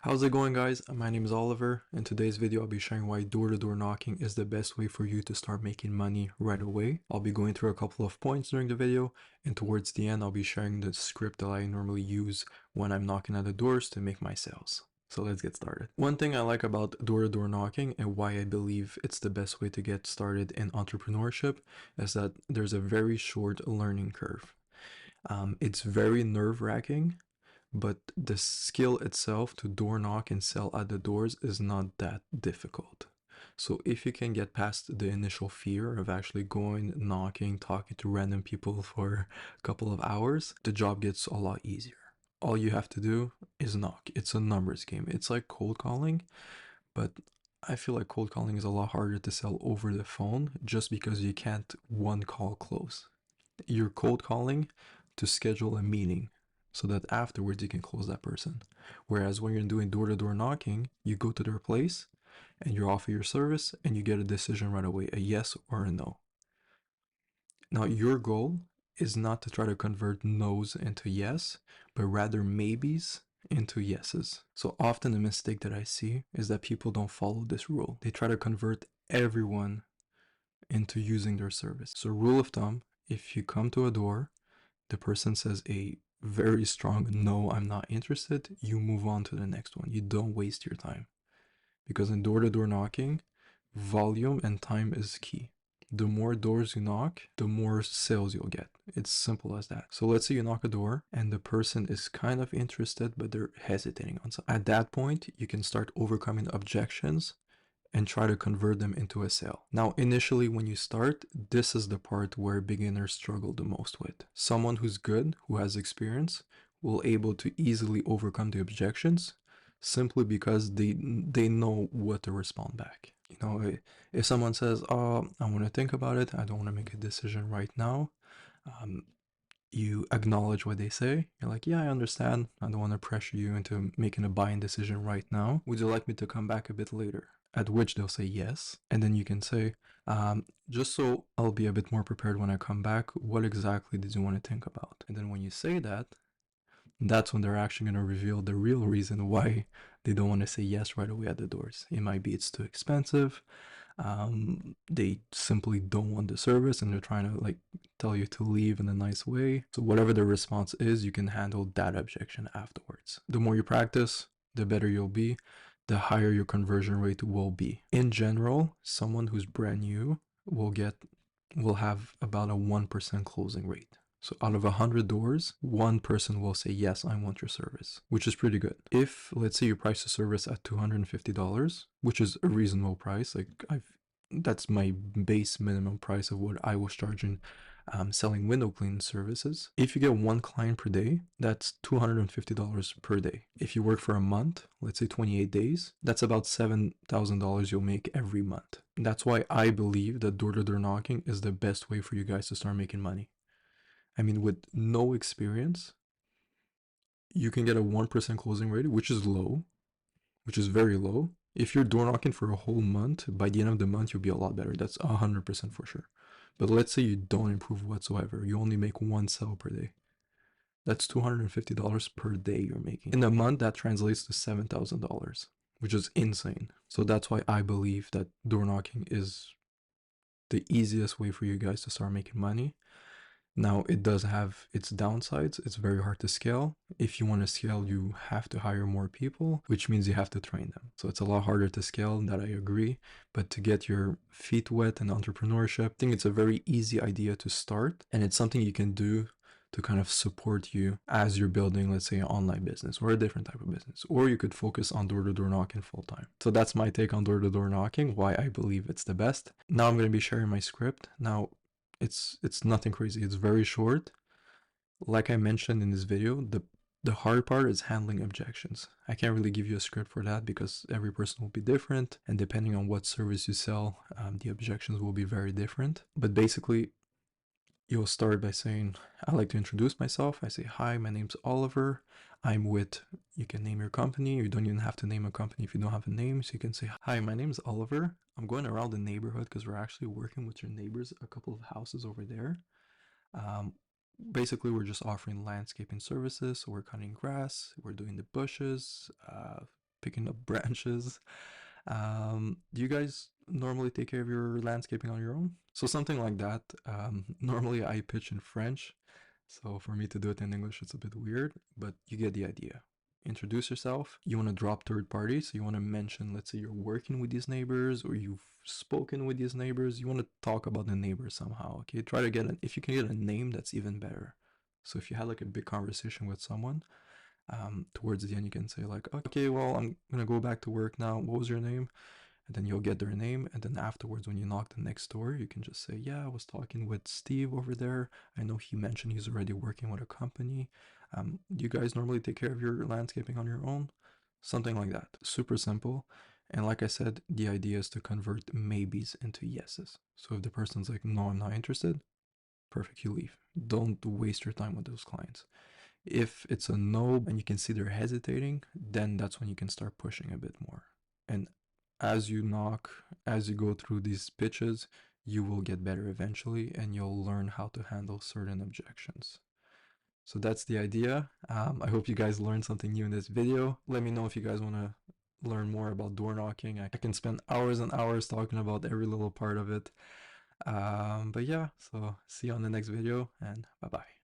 How's it going, guys? My name is Oliver. In today's video, I'll be sharing why door-to-door knocking is the best way for you to start making money right away. I'll be going through a couple of points during the video, and towards the end, I'll be sharing the script that I normally use when I'm knocking at the doors to make my sales. So let's get started. One thing I like about door-to-door knocking and why I believe it's the best way to get started in entrepreneurship is that there's a very short learning curve. It's very nerve-wracking, but the skill itself to door knock and sell at the doors is not that difficult. So if you can get past the initial fear of actually going, knocking, talking to random people for a couple of hours, the job gets a lot easier. All you have to do is knock. It's a numbers game. It's like cold calling, but I feel like cold calling is a lot harder to sell over the phone just because you can't one call close. You're cold calling to schedule a meeting so that afterwards you can close that person. Whereas when you're doing door-to-door knocking, you go to their place and you offer your service and you get a decision right away, a yes or a no. Now, your goal is not to try to convert no's into yes, but rather maybes into yeses. So often the mistake that I see is that people don't follow this rule. They try to convert everyone into using their service. So rule of thumb, if you come to a door, the person says a very strong no, I'm not interested, you move on to the next one. You don't waste your time. Because in door-to-door knocking, volume and time is key. The more doors you knock, the more sales you'll get. It's simple as that. So let's say you knock a door and the person is kind of interested, but they're hesitating on something. At that point, you can start overcoming objections and try to convert them into a sale. Now, initially when you start, this is the part where beginners struggle the most with. Someone who's good, who has experience, will able to easily overcome the objections simply because they know what to respond back. You know, if someone says, "Oh, I want to think about it. I don't want to make a decision right now." Um, you acknowledge what they say. You're like, yeah, I understand. I don't want to pressure you into making a buying decision right now. Would you like me to come back a bit later? At which they'll say yes. And then you can say, just so I'll be a bit more prepared when I come back, what exactly did you want to think about? And then when you say that, that's when they're actually going to reveal the real reason why they don't want to say yes right away at the doors. It might be it's too expensive. They simply don't want the service and they're trying to like tell you to leave in a nice way. So whatever the response is, you can handle that objection afterwards. The more you practice, the better you'll be, the higher your conversion rate will be. In general, someone who's brand new will have about a 1% closing rate. So out of 100 doors, one person will say, yes, I want your service, which is pretty good. If, let's say, you price the service at $250, which is a reasonable price, that's my base minimum price of what I was charging selling window cleaning services. If you get one client per day, that's $250 per day. If you work for a month, let's say 28 days, that's about $7,000 you'll make every month. That's why I believe that door-to-door knocking is the best way for you guys to start making money. I mean, with no experience, you can get a 1% closing rate, which is low, which is very low. If you're door knocking for a whole month, by the end of the month, you'll be a lot better. That's 100% for sure. But let's say you don't improve whatsoever. You only make one sale per day. That's $250 per day you're making. In a month, that translates to $7,000, which is insane. So that's why I believe that door knocking is the easiest way for you guys to start making money. Now, it does have its downsides. It's very hard to scale. If you want to scale, you have to hire more people, which means you have to train them. So it's a lot harder to scale, that I agree. But to get your feet wet in entrepreneurship, I think it's a very easy idea to start. And it's something you can do to kind of support you as you're building, let's say, an online business or a different type of business. Or you could focus on door-to-door knocking full time. So that's my take on door-to-door knocking, why I believe it's the best. Now I'm going to be sharing my script. Now, it's nothing crazy. It's very short. Like I mentioned in this video, the hard part is handling objections. I can't really give you a script for that because every person will be different, and depending on what service you sell, the objections will be very different. But basically, you'll start by saying, "I'd like to introduce myself." I say, "Hi, my name's Oliver. I'm with," you can name your company. You don't even have to name a company if you don't have a name. So you can say, "Hi, my name's Oliver. I'm going around the neighborhood because we're actually working with your neighbors, a couple of houses over there. Um, Basically, we're just offering landscaping services. So we're cutting grass, we're doing the bushes, picking up branches. Do you guys normally take care of your landscaping on your own? So something like that. Normally I pitch in French, so for me to do it in English, it's a bit weird, but you get the idea. Introduce yourself. You want to drop third parties. So you want to mention, let's say you're working with these neighbors or you've spoken with these neighbors. You want to talk about the neighbors somehow. Okay. Try to get if you can get a name, that's even better. So if you had like a big conversation with someone, towards the end, you can say, like, okay, well, I'm going to go back to work now. What was your name? And then you'll get their name. And then afterwards, when you knock the next door, you can just say, yeah, I was talking with Steve over there. I know he mentioned he's already working with a company. Do you guys normally take care of your landscaping on your own? Something like that. Super simple. And like I said, the idea is to convert maybes into yeses. So if the person's like, no, I'm not interested, perfect, you leave. Don't waste your time with those clients. If it's a no and you can see they're hesitating, then that's when you can start pushing a bit more. And as you knock, as you go through these pitches, you will get better eventually and you'll learn how to handle certain objections. So that's the idea. I hope you guys learned something new in this video. Let me know if you guys want to learn more about door knocking. I can spend hours and hours talking about every little part of it. But yeah, so see you on the next video and bye bye.